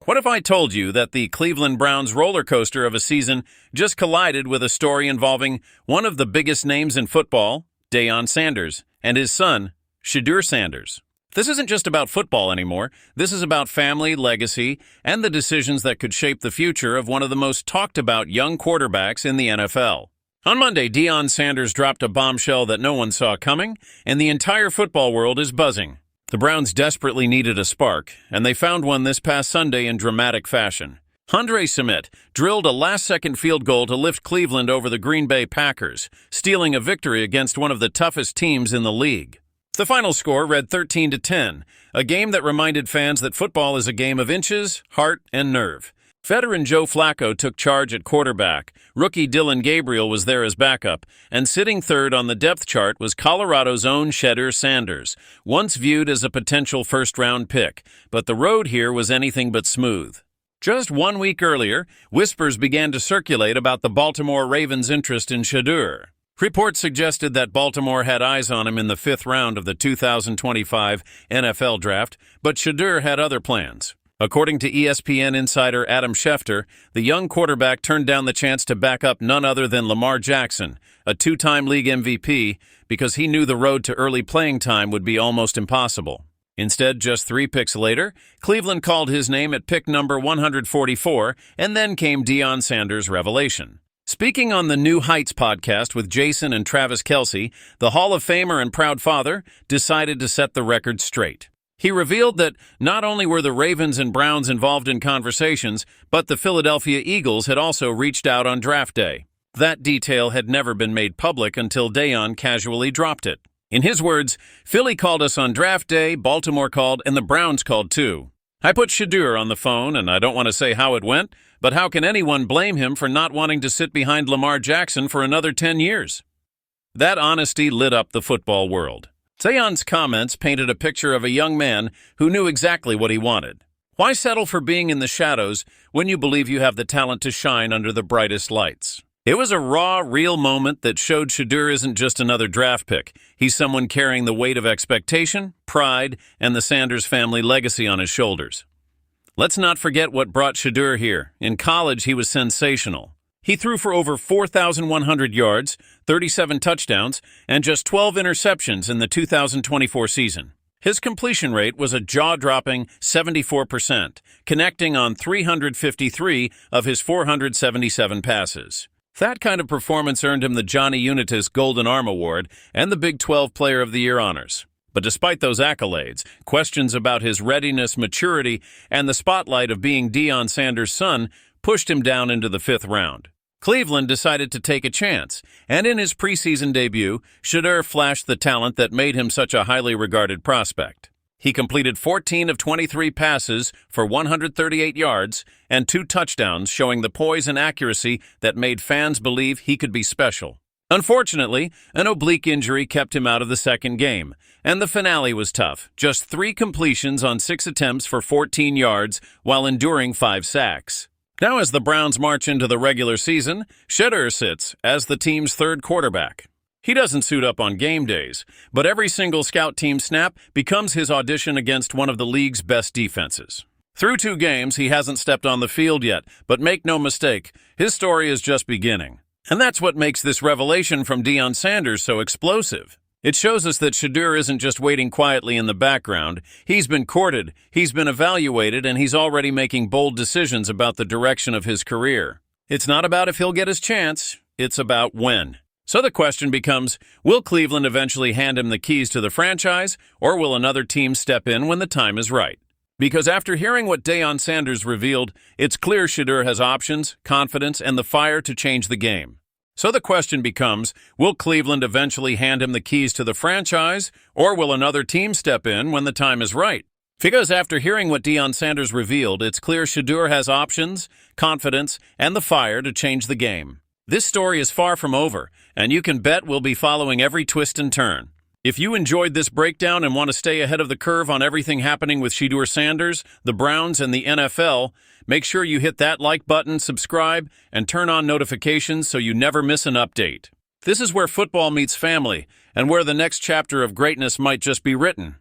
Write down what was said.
What if I told you that the Cleveland Browns roller coaster of a season just collided with a story involving one of the biggest names in football, Deion Sanders, and his son, Shedeur Sanders? This isn't just about football anymore. This is about family, legacy, and the decisions that could shape the future of one of the most talked about young quarterbacks in the NFL. On Monday, Deion Sanders dropped a bombshell that no one saw coming, and the entire football world is buzzing. The Browns desperately needed a spark, and they found one this past Sunday in dramatic fashion. Andre Sumit drilled a last-second field goal to lift Cleveland over the Green Bay Packers, stealing a victory against one of the toughest teams in the league. The final score read 13-10, a game that reminded fans that football is a game of inches, heart, and nerve. Veteran Joe Flacco took charge at quarterback, rookie Dillon Gabriel was there as backup, and sitting third on the depth chart was Colorado's own Shedeur Sanders, once viewed as a potential first-round pick, but the road here was anything but smooth. Just 1 week earlier, whispers began to circulate about the Baltimore Ravens' interest in Shedeur. Reports suggested that Baltimore had eyes on him in the 5th round of the 2025 NFL Draft, but Shedeur had other plans. According to ESPN insider Adam Schefter, the young quarterback turned down the chance to back up none other than Lamar Jackson, a 2-time league MVP, because he knew the road to early playing time would be almost impossible. Instead, just 3 picks later, Cleveland called his name at pick number 144, and then came Deion Sanders' revelation. Speaking on the New Heights podcast with Jason and Travis Kelce, the Hall of Famer and proud father decided to set the record straight. He revealed that not only were the Ravens and Browns involved in conversations, but the Philadelphia Eagles had also reached out on draft day. That detail had never been made public until Deion casually dropped it. In his words, Philly called us on draft day, Baltimore called, and the Browns called too. I put Shedeur on the phone, and I don't want to say how it went, but how can anyone blame him for not wanting to sit behind Lamar Jackson for another 10 years? That honesty lit up the football world. Deion's comments painted a picture of a young man who knew exactly what he wanted. Why settle for being in the shadows when you believe you have the talent to shine under the brightest lights? It was a raw, real moment that showed Shedeur isn't just another draft pick. He's someone carrying the weight of expectation, pride, and the Sanders family legacy on his shoulders. Let's not forget what brought Shedeur here. In college, he was sensational. He threw for over 4,100 yards, 37 touchdowns, and just 12 interceptions in the 2024 season. His completion rate was a jaw-dropping 74%, connecting on 353 of his 477 passes. That kind of performance earned him the Johnny Unitas Golden Arm Award and the Big 12 Player of the Year honors. But despite those accolades, questions about his readiness, maturity, and the spotlight of being Deion Sanders' son pushed him down into the 5th round. Cleveland decided to take a chance, and in his preseason debut, Shedeur flashed the talent that made him such a highly regarded prospect. He completed 14 of 23 passes for 138 yards and 2 touchdowns, showing the poise and accuracy that made fans believe he could be special. Unfortunately, an oblique injury kept him out of the second game, and the finale was tough. Just 3 completions on 6 attempts for 14 yards while enduring 5 sacks. Now, as the Browns march into the regular season, Shedeur sits as the team's 3rd quarterback. He doesn't suit up on game days, but every single scout team snap becomes his audition against one of the league's best defenses. Through 2 games, he hasn't stepped on the field yet, but make no mistake, his story is just beginning. And that's what makes this revelation from Deion Sanders so explosive. It shows us that Shedeur isn't just waiting quietly in the background. He's been courted, he's been evaluated, and he's already making bold decisions about the direction of his career. It's not about if he'll get his chance, it's about when. So the question becomes, will Cleveland eventually hand him the keys to the franchise, or will another team step in when the time is right? Because after hearing what Deion Sanders revealed, it's clear Shedeur has options, confidence, and the fire to change the game. So the question becomes, will Cleveland eventually hand him the keys to the franchise, or will another team step in when the time is right? Because after hearing what Deion Sanders revealed, it's clear Shedeur has options, confidence, and the fire to change the game. This story is far from over, and you can bet we'll be following every twist and turn. If you enjoyed this breakdown and want to stay ahead of the curve on everything happening with Shedeur Sanders, the Browns, and the NFL, make sure you hit that like button, subscribe, and turn on notifications so you never miss an update. This is where football meets family, and where the next chapter of greatness might just be written.